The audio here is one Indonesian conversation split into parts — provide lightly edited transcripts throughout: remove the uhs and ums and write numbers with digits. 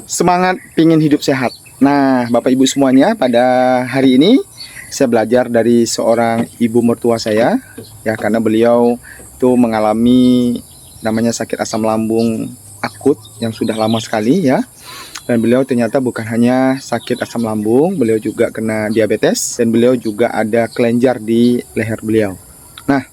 Semangat pingin hidup sehat. Nah, Bapak Ibu semuanya, pada hari ini saya belajar dari seorang ibu mertua saya, ya, karena beliau itu mengalami namanya sakit asam lambung akut yang sudah lama sekali, ya. Dan beliau ternyata bukan hanya sakit asam lambung, beliau juga kena diabetes dan beliau juga ada kelenjar di leher beliau. Nah,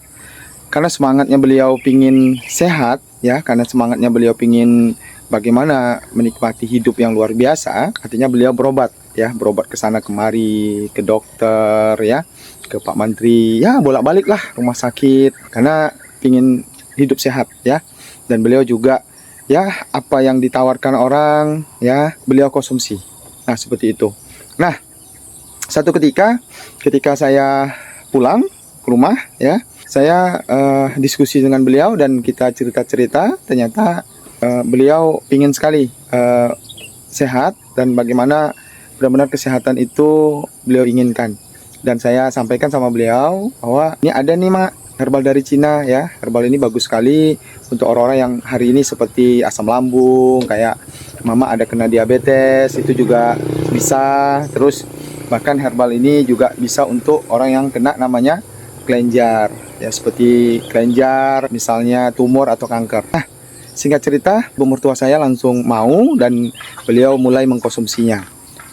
karena semangatnya beliau pingin sehat, ya, karena semangatnya beliau pingin bagaimana menikmati hidup yang luar biasa, artinya beliau berobat, ya, berobat ke sana kemari, ke dokter, ya, ke Pak Menteri, ya, bolak-balik lah rumah sakit, karena pingin hidup sehat, ya. Dan beliau juga, ya, apa yang ditawarkan orang, ya, beliau konsumsi. Nah, seperti itu. Nah, satu ketika saya pulang ke rumah, ya, saya diskusi dengan beliau dan kita cerita-cerita, ternyata beliau ingin sekali sehat dan bagaimana benar-benar kesehatan itu beliau inginkan. Dan saya sampaikan sama beliau bahwa ini ada nih Mak, herbal dari Cina, ya. Herbal ini bagus sekali untuk orang-orang yang hari ini seperti asam lambung, kayak Mama ada kena diabetes, itu juga bisa. Terus bahkan herbal ini juga bisa untuk orang yang kena namanya kelenjar, ya, seperti kelenjar, misalnya tumor atau kanker. Nah, singkat cerita, ibu mertua saya langsung mau dan beliau mulai mengkonsumsinya.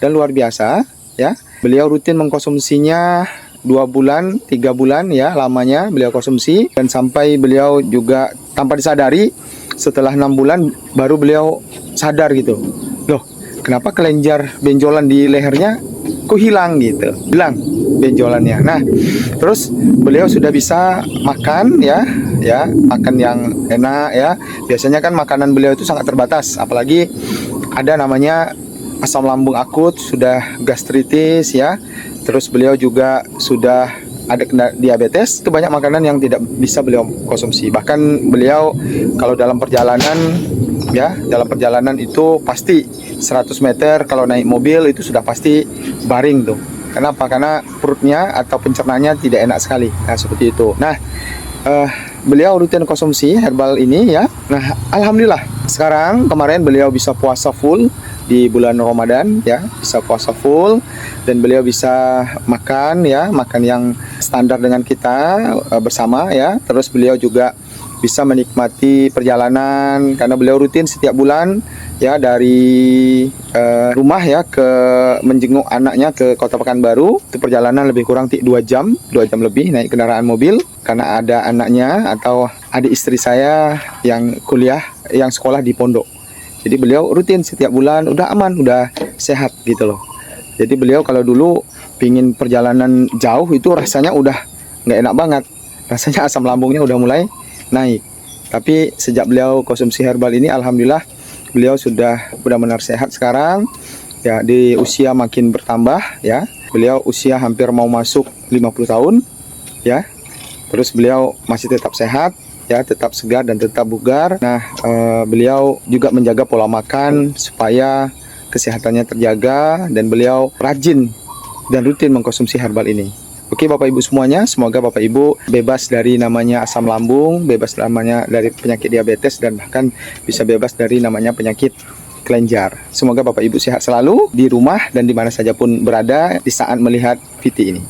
Dan luar biasa, ya. Beliau rutin mengkonsumsinya 2 bulan, 3 bulan, ya, lamanya beliau konsumsi. Dan sampai beliau juga tanpa disadari, setelah 6 bulan baru beliau sadar gitu. Loh, kenapa kelenjar benjolan di lehernya kok hilang gitu. Hilang benjolannya. Nah, terus beliau sudah bisa makan, ya, makan yang enak, ya. Biasanya kan makanan beliau itu sangat terbatas, apalagi ada namanya asam lambung akut, sudah gastritis, ya. Terus beliau juga sudah ada kena diabetes, itu banyak makanan yang tidak bisa beliau konsumsi. Bahkan beliau kalau dalam perjalanan, ya, dalam perjalanan itu pasti 100 meter kalau naik mobil itu sudah pasti baring tuh. Kenapa? Karena perutnya atau pencernaannya tidak enak sekali. Nah, seperti itu. Nah, beliau rutin konsumsi herbal ini, ya. Nah, alhamdulillah sekarang kemarin beliau bisa puasa full di bulan Ramadan, ya, bisa puasa full dan beliau bisa makan, ya, makan yang standar dengan kita bersama, ya. Terus beliau juga bisa menikmati perjalanan karena beliau rutin setiap bulan, ya, dari rumah, ya, ke menjenguk anaknya ke Kota Pekanbaru. Itu perjalanan lebih kurang 2 jam lebih naik kendaraan mobil karena ada anaknya atau adik istri saya yang kuliah, yang sekolah di pondok. Jadi beliau rutin setiap bulan, udah aman, udah sehat gitu loh. Jadi beliau kalau dulu pingin perjalanan jauh itu rasanya udah nggak enak banget, rasanya asam lambungnya udah mulai naik. Tapi sejak beliau konsumsi herbal ini, alhamdulillah beliau sudah benar-benar sehat sekarang, ya. Di usia makin bertambah, ya. Beliau usia hampir mau masuk 50 tahun, ya. Terus beliau masih tetap sehat, ya, tetap segar dan tetap bugar. Nah, beliau juga menjaga pola makan supaya kesehatannya terjaga dan beliau rajin dan rutin mengkonsumsi herbal ini. Oke Bapak Ibu semuanya, semoga Bapak Ibu bebas dari namanya asam lambung, bebas namanya dari penyakit diabetes, dan bahkan bisa bebas dari namanya penyakit kelenjar. Semoga Bapak Ibu sehat selalu di rumah dan di mana saja pun berada di saat melihat VT ini.